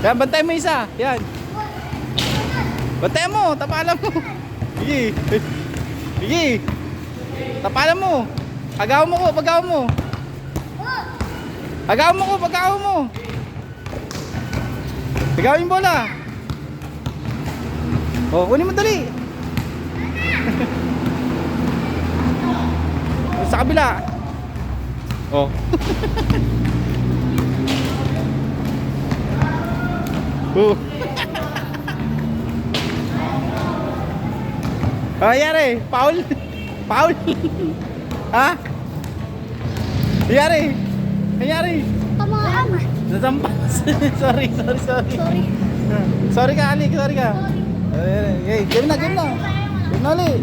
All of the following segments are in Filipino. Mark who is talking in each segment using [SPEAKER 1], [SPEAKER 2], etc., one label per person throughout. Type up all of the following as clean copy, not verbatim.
[SPEAKER 1] Yan, bantay mo isa. Yan. Bantay mo, tapalan mo. Sige. Sige. Tapalan mo. Agaw mo ko, pagaw mo. Agaw mo ko, pagaw mo. Pagaw yung bola. Oh, kunin mo dali. Sa kabila. Oh. Oh. Oh, yari. Paul. Paul. Ha? Yari. Yari.
[SPEAKER 2] Tamaan.
[SPEAKER 1] Nasampas. Sorry.
[SPEAKER 2] Sorry.
[SPEAKER 1] Sorry ka, Ali. Sorry ka. Hey, game na. Game na ulit.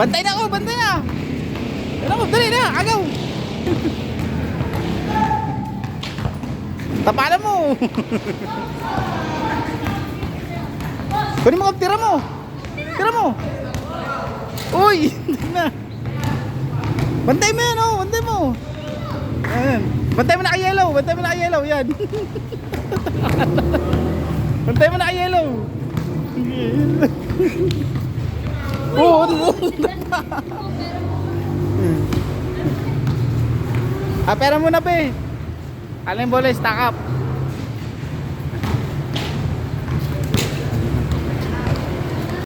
[SPEAKER 1] Bantay na ako, bantay na. Yan ako, dali na, agaw. Tapalan mo. Kunin mo, tira mo. Tira mo. Uy, hindi na. Bantay mo yan, oh, bantay mo. Ayan. Bantay mo na kay yellow, bantay mo na kay yellow, yan. Bantay mo na kay yellow. Oo, pera muna pe. Alam yung bola, stack up.